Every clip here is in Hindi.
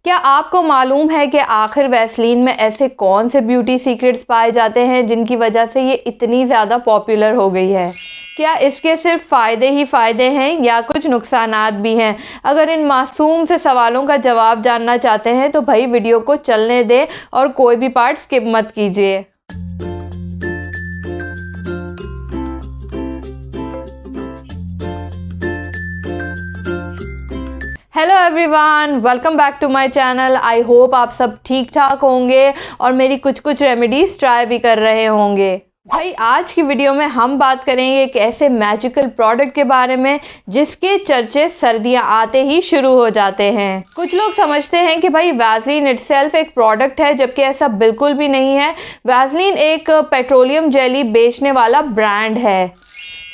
क्या आपको मालूम है कि आखिर वैसलीन में ऐसे कौन से ब्यूटी सीक्रेट्स पाए जाते हैं जिनकी वजह से ये इतनी ज़्यादा पॉपुलर हो गई है? क्या इसके सिर्फ फ़ायदे ही फ़ायदे हैं या कुछ नुकसानात भी हैं? अगर इन मासूम से सवालों का जवाब जानना चाहते हैं तो भाई वीडियो को चलने दें और कोई भी पार्ट स्किप मत कीजिए। Hello everyone, welcome back to my channel. I hope आप सब ठीक ठाक होंगे और मेरी कुछ रेमेडीज़ ट्राई भी कर रहे होंगे। भाई आज की वीडियो में हम बात करेंगे एक ऐसे मैजिकल प्रोडक्ट के बारे में जिसके चर्चे सर्दियां आते ही शुरू हो जाते हैं। कुछ लोग समझते हैं कि भाई वैसलीन इटसेल्फ एक प्रोडक्ट है, जबकि ऐसा बिल्कुल भी नहीं है। वैसलीन एक पेट्रोलियम जेली बेचने वाला ब्रांड है।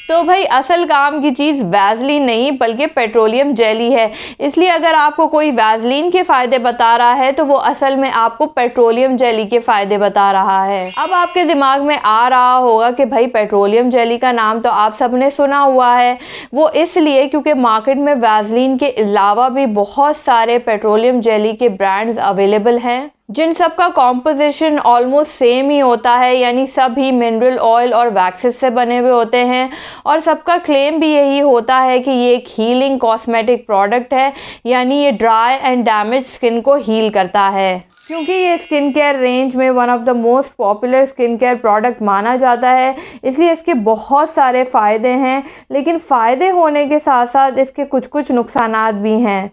तो भाई असल काम की चीज़ वैसलीन नहीं बल्कि पेट्रोलियम जेली है। इसलिए अगर आपको कोई वैसलीन के फ़ायदे बता रहा है तो वो असल में आपको पेट्रोलियम जेली के फ़ायदे बता रहा है। अब आपके दिमाग में आ रहा होगा कि भाई पेट्रोलियम जेली का नाम तो आप सबने सुना हुआ है। वो इसलिए क्योंकि मार्केट में वैसलीन के अलावा भी बहुत सारे पेट्रोलियम जेली के ब्रांड्स अवेलेबल हैं जिन सब का कॉम्पोजिशन ऑलमोस्ट सेम ही होता है, यानी सब ही मिनरल ऑयल और वैक्सेस से बने हुए होते हैं और सबका क्लेम भी यही होता है कि ये एक हीलिंग कॉस्मेटिक प्रोडक्ट है, यानी ये ड्राई एंड डैमेज स्किन को हील करता है। क्योंकि ये स्किन केयर रेंज में one of the most popular skin care product माना जाता है, इसलिए इसके बहुत सारे फ़ायदे हैं। लेकिन फ़ायदे होने के साथ साथ इसके कुछ नुकसानात भी हैं।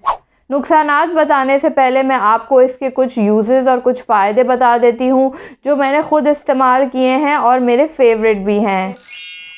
नुकसानात बताने से पहले मैं आपको इसके कुछ यूजेस और कुछ फ़ायदे बता देती हूँ जो मैंने ख़ुद इस्तेमाल किए हैं और मेरे फेवरेट भी हैं।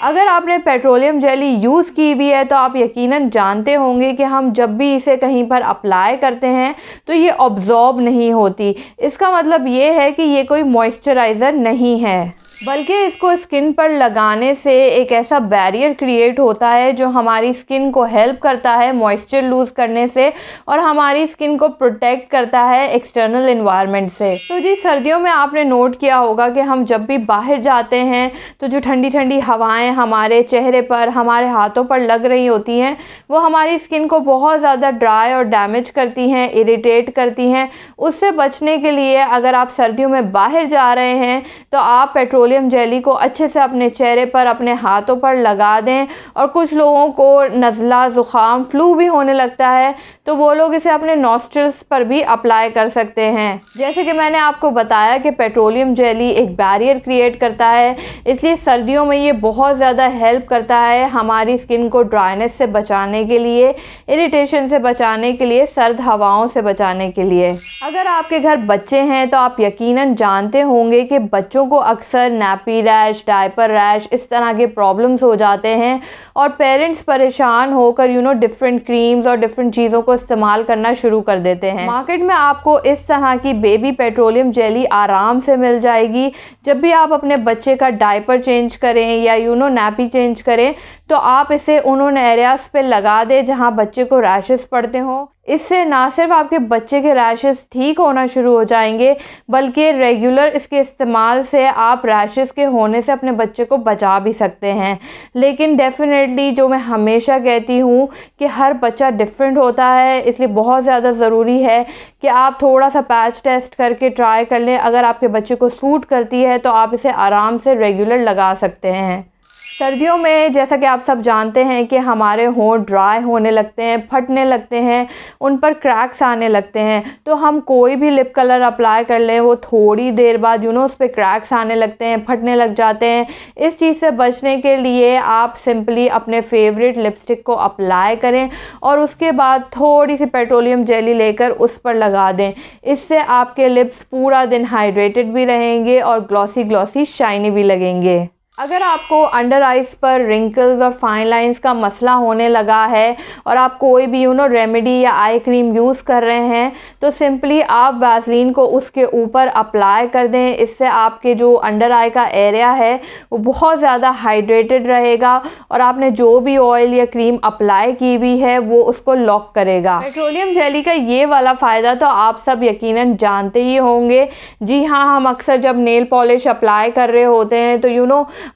अगर आपने पेट्रोलियम जेली यूज़ की हुई है तो आप यकीनन जानते होंगे कि हम जब भी इसे कहीं पर अप्लाई करते हैं तो ये ऑब्जॉर्ब नहीं होती। इसका मतलब ये है कि ये कोई मॉइस्चराइज़र नहीं है, बल्कि इसको स्किन पर लगाने से एक ऐसा बैरियर क्रिएट होता है जो हमारी स्किन को हेल्प करता है मॉइस्चर लूज़ करने से और हमारी स्किन को प्रोटेक्ट करता है एक्सटर्नल एनवायरनमेंट से। तो जी सर्दियों में आपने नोट किया होगा कि हम जब भी बाहर जाते हैं तो जो ठंडी ठंडी हवाएं हमारे चेहरे पर, हमारे हाथों पर लग रही होती हैं, वो हमारी स्किन को बहुत ज़्यादा ड्राई और डैमेज करती हैं, इरिटेट करती हैं। उससे बचने के लिए अगर आप सर्दियों में बाहर जा रहे हैं तो आप पेट्रोलियम जेली को अच्छे से अपने चेहरे पर, अपने हाथों पर लगा दें। और कुछ लोगों को नज़ला, ज़ुकाम, फ्लू भी होने लगता है तो वो लोग इसे अपने नॉस्ट्रल्स पर भी अप्लाई कर सकते हैं। जैसे कि मैंने आपको बताया कि पेट्रोलियम जेली एक बैरियर क्रिएट करता है, इसलिए सर्दियों में ये बहुत ज़्यादा हेल्प करता है हमारी स्किन को ड्राइनेस से बचाने के लिए, इरिटेशन से बचाने के लिए, सर्द हवाओं से बचाने के लिए। अगर आपके घर बच्चे हैं तो आप यकीनन जानते होंगे कि बच्चों को अक्सर नैपी रैश, डायपर रैश, इस तरह के प्रॉब्लम्स हो जाते हैं और पेरेंट्स परेशान होकर डिफरेंट क्रीम्स और डिफरेंट चीज़ों को इस्तेमाल करना शुरू कर देते हैं। मार्केट में आपको इस तरह की बेबी पेट्रोलियम जेली आराम से मिल जाएगी। जब भी आप अपने बच्चे का डायपर चेंज करें या नैपी चेंज करें तो आप इसे उन एरियाज़ पे लगा दें जहां बच्चे को रैशेस पड़ते हों। इससे ना सिर्फ आपके बच्चे के रैशेस ठीक होना शुरू हो जाएंगे बल्कि रेगुलर इसके इस्तेमाल से आप रैशेस के होने से अपने बच्चे को बचा भी सकते हैं। लेकिन डेफिनेटली जो मैं हमेशा कहती हूँ कि हर बच्चा डिफरेंट होता है, इसलिए बहुत ज़्यादा ज़रूरी है कि आप थोड़ा सा पैच टेस्ट करके ट्राई कर लें। अगर आपके बच्चे को सूट करती है तो आप इसे आराम से रेगुलर लगा सकते हैं। सर्दियों में जैसा कि आप सब जानते हैं कि हमारे होंठ ड्राई होने लगते हैं, फटने लगते हैं, उन पर क्रैक्स आने लगते हैं। तो हम कोई भी लिप कलर अप्लाई कर लें वो थोड़ी देर बाद उस पर क्रैक्स आने लगते हैं, फटने लग जाते हैं। इस चीज़ से बचने के लिए आप सिंपली अपने फेवरेट लिपस्टिक को अप्लाई करें और उसके बाद थोड़ी सी पेट्रोलियम जेली लेकर उस पर लगा दें। इससे आपके लिप्स पूरा दिन हाइड्रेटेड भी रहेंगे और ग्लॉसी शाइनी भी लगेंगे। अगर आपको अंडर आइज़ पर रिंकल्स और फाइन लाइंस का मसला होने लगा है और आप कोई भी रेमेडी या आई क्रीम यूज़ कर रहे हैं तो सिंपली आप वैसलीन को उसके ऊपर अप्लाई कर दें। इससे आपके जो अंडर आई का एरिया है वो बहुत ज़्यादा हाइड्रेटेड रहेगा और आपने जो भी ऑयल या क्रीम अप्लाई की हुई है वो उसको लॉक करेगा। पेट्रोलियम जेली का ये वाला फ़ायदा तो आप सब यकीनन जानते ही होंगे। जी हाँ, हम अक्सर जब नेल पॉलिश अप्लाई कर रहे होते हैं तो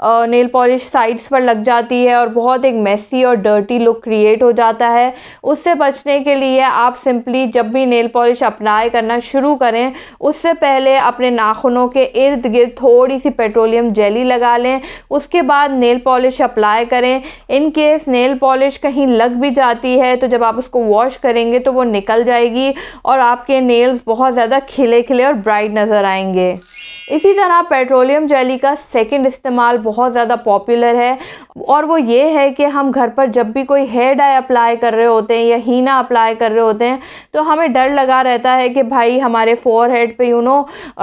नेल पॉलिश साइड्स पर लग जाती है और बहुत एक मेसी और डर्टी लुक क्रिएट हो जाता है। उससे बचने के लिए आप सिंपली जब भी नेल पॉलिश अप्लाई करना शुरू करें उससे पहले अपने नाखूनों के इर्द गिर्द थोड़ी सी पेट्रोलियम जेली लगा लें, उसके बाद नेल पॉलिश अप्लाई करें। इन केस नेल पॉलिश कहीं लग भी जाती है तो जब आप उसको वॉश करेंगे तो वो निकल जाएगी और आपके नेल्स बहुत ज़्यादा खिले खिले और ब्राइट नज़र आएंगे। इसी तरह पेट्रोलियम जेली का सेकंड इस्तेमाल बहुत ज़्यादा पॉपुलर है और वो ये है कि हम घर पर जब भी कोई हेयर डाई अप्लाई कर रहे होते हैं या हीना अप्लाई कर रहे होते हैं तो हमें डर लगा रहता है कि भाई हमारे फोरहेड पे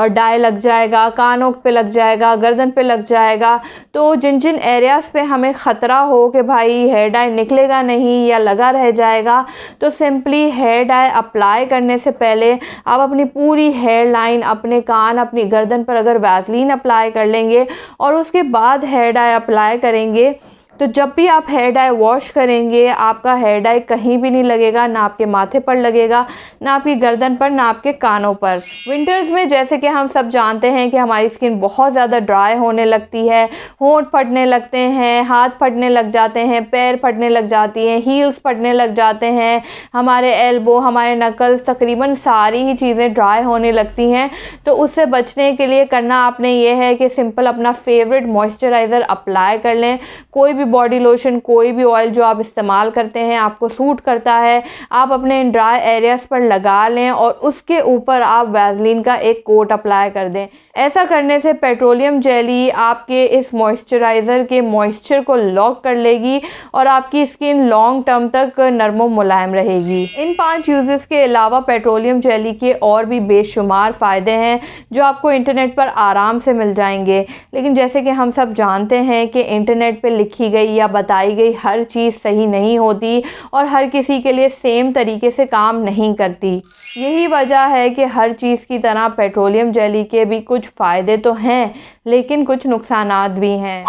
डाई लग जाएगा, कानों पे लग जाएगा, गर्दन पे लग जाएगा। तो जिन जिन एरियाज़ पे हमें ख़तरा हो कि भाई हेयर डाई निकलेगा नहीं या लगा रह जाएगा, तो सिंपली हेयर डाई अप्लाई करने से पहले आप अपनी पूरी हेयर लाइन, अपने कान, अपनी गर्दन पर अगर वैसलीन अप्लाई कर लेंगे और उसके बाद हेयर डाई अप्लाई करेंगे तो जब भी आप हेयर डाई वॉश करेंगे आपका हेयर डाई कहीं भी नहीं लगेगा, ना आपके माथे पर लगेगा, ना आपकी गर्दन पर, ना आपके कानों पर। विंटर्स में जैसे कि हम सब जानते हैं कि हमारी स्किन बहुत ज़्यादा ड्राई होने लगती है, होंठ फटने लगते हैं, हाथ फटने लग जाते हैं, पैर फटने लग जाती हैं, हील्स फटने लग जाते हैं, हमारे एल्बो, हमारे नकल्स, तकरीबन सारी ही चीज़ें ड्राई होने लगती हैं। तो उससे बचने के लिए करना आपने ये है कि सिंपल अपना फेवरेट मॉइस्चराइज़र अप्लाई कर लें। कोई भी बॉडी लोशन, कोई भी ऑयल जो आप इस्तेमाल करते हैं आपको सूट करता है, आप अपने ड्राई एरियाज़ पर लगा लें और उसके ऊपर आप वैसलीन का एक कोट अप्लाई कर दें। ऐसा करने से पेट्रोलियम जेली आपके इस मॉइस्चराइज़र के मॉइस्चर को लॉक कर लेगी और आपकी स्किन लॉन्ग टर्म तक नरम मुलायम रहेगी। इन 5 यूजेस के अलावा पेट्रोलियम जेली के और भी बेशुमार फ़ायदे हैं जो आपको इंटरनेट पर आराम से मिल जाएंगे, लेकिन जैसे कि हम सब जानते हैं कि इंटरनेट पर लिखी गई या बताई गई हर चीज़ सही नहीं होती और हर किसी के लिए सेम तरीके से काम नहीं करती। यही वजह है कि हर चीज़ की तरह पेट्रोलियम जेली के भी कुछ फ़ायदे तो हैं लेकिन कुछ नुकसानात भी हैं।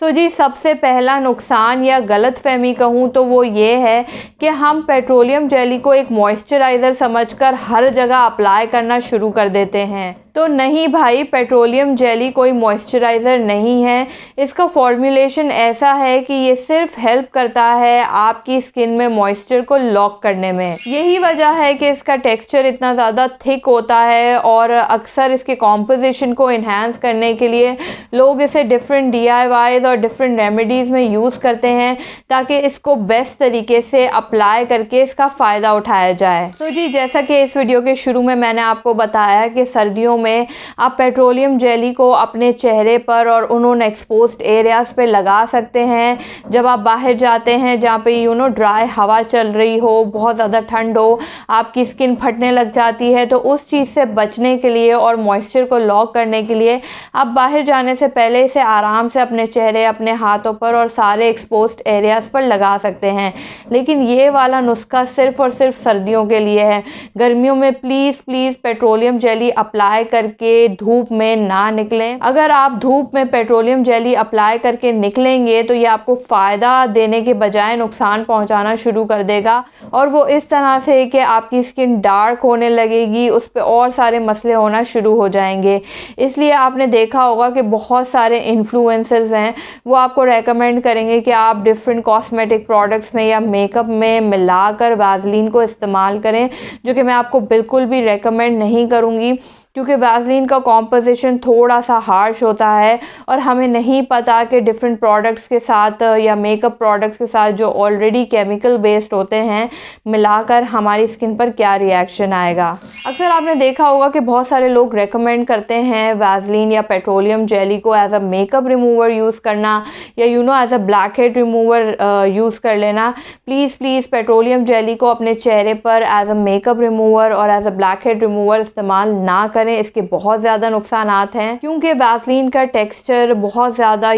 जी, सबसे पहला नुकसान या गलतफहमी कहूँ तो वो ये है कि हम पेट्रोलियम जेली को एक मॉइस्चराइज़र समझकर हर जगह अप्लाई करना शुरू कर देते हैं। तो नहीं भाई, पेट्रोलियम जेली कोई मॉइस्चराइज़र नहीं है। इसका फॉर्मूलेशन ऐसा है कि ये सिर्फ हेल्प करता है आपकी स्किन में मॉइस्चर को लॉक करने में। यही वजह है कि इसका टेक्सचर इतना ज़्यादा थिक होता है और अक्सर इसके कॉम्पोजिशन को इन्हांस करने के लिए लोग इसे डिफरेंट DIYs और डिफरेंट रेमेडीज़ में यूज़ करते हैं ताकि इसको बेस्ट तरीके से अप्लाई करके इसका फ़ायदा उठाया जाए। तो जी, जैसा कि इस वीडियो के शुरू में मैंने आपको बताया कि सर्दियों में आप पेट्रोलियम जेली को अपने चेहरे पर और उन्होंने एक्सपोज्ड एरियाज़ पे लगा सकते हैं। जब आप बाहर जाते हैं जहाँ पे ड्राई हवा चल रही हो, बहुत ज़्यादा ठंड हो, आपकी स्किन फटने लग जाती है, तो उस चीज़ से बचने के लिए और मॉइस्चर को लॉक करने के लिए आप बाहर जाने से पहले इसे आराम से अपने चेहरे, अपने हाथों पर और सारे एक्सपोज्ड एरियाज़ पर लगा सकते हैं। लेकिन ये वाला नुस्खा सिर्फ़ और सिर्फ सर्दियों के लिए है। गर्मियों में प्लीज़ पेट्रोलियम जेली अप्लाई करके धूप में ना निकलें। अगर आप धूप में पेट्रोलियम जेली अप्लाई करके निकलेंगे तो ये आपको फ़ायदा देने के बजाय नुकसान पहुंचाना शुरू कर देगा और वो इस तरह से कि आपकी स्किन डार्क होने लगेगी, उस पर और सारे मसले होना शुरू हो जाएंगे। इसलिए आपने देखा होगा कि बहुत सारे इन्फ्लुएंसर्स हैं, वो आपको रेकमेंड करेंगे कि आप डिफरेंट कॉस्मेटिक प्रोडक्ट्स में या मेकअप में मिलाकर वैसलीन को इस्तेमाल करें, जो कि मैं आपको बिल्कुल भी रेकमेंड नहीं करूँगी क्योंकि वैसलीन का कॉम्पोजिशन थोड़ा सा हार्श होता है और हमें नहीं पता कि डिफरेंट प्रोडक्ट्स के साथ या मेकअप प्रोडक्ट्स के साथ जो ऑलरेडी केमिकल बेस्ड होते हैं मिलाकर हमारी स्किन पर क्या रिएक्शन आएगा। अक्सर आपने देखा होगा कि बहुत सारे लोग रेकमेंड करते हैं वैसलीन या पेट्रोलियम जेली को as a makeup remover use करना या as a blackhead remover use कर लेना। प्लीज़ पेट्रोलियम जेली को अपने चेहरे पर एज अ मेकअप रिमूवर और as a blackhead remover इस्तेमाल ना करें। इसके बहुत ज़्यादा नुकसानात हैं क्योंकि वैसलीन का टेक्सचर बहुत ज़्यादा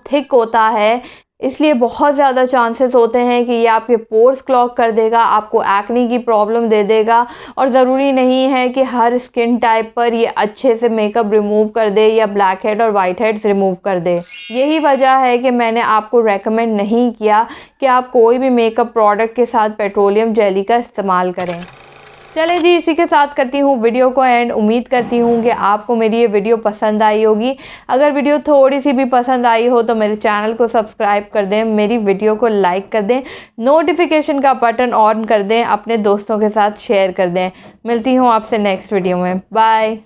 थिक होता है, इसलिए बहुत ज़्यादा चांसेस होते हैं कि ये आपके पोर्स क्लॉग कर देगा, आपको एक्ने की प्रॉब्लम दे देगा और ज़रूरी नहीं है कि हर स्किन टाइप पर ये अच्छे से मेकअप रिमूव कर दे या ब्लैक हेड और वाइट हेड्स रिमूव कर दे। यही वजह है कि मैंने आपको रेकमेंड नहीं किया कि आप कोई भी मेकअप प्रोडक्ट के साथ पेट्रोलियम जेली का इस्तेमाल करें। चले जी, इसी के साथ करती हूँ वीडियो को एंड। उम्मीद करती हूँ कि आपको मेरी ये वीडियो पसंद आई होगी। अगर वीडियो थोड़ी सी भी पसंद आई हो तो मेरे चैनल को सब्सक्राइब कर दें, मेरी वीडियो को लाइक कर दें, नोटिफिकेशन का बटन ऑन कर दें, अपने दोस्तों के साथ शेयर कर दें। मिलती हूँ आपसे नेक्स्ट वीडियो में। बाय।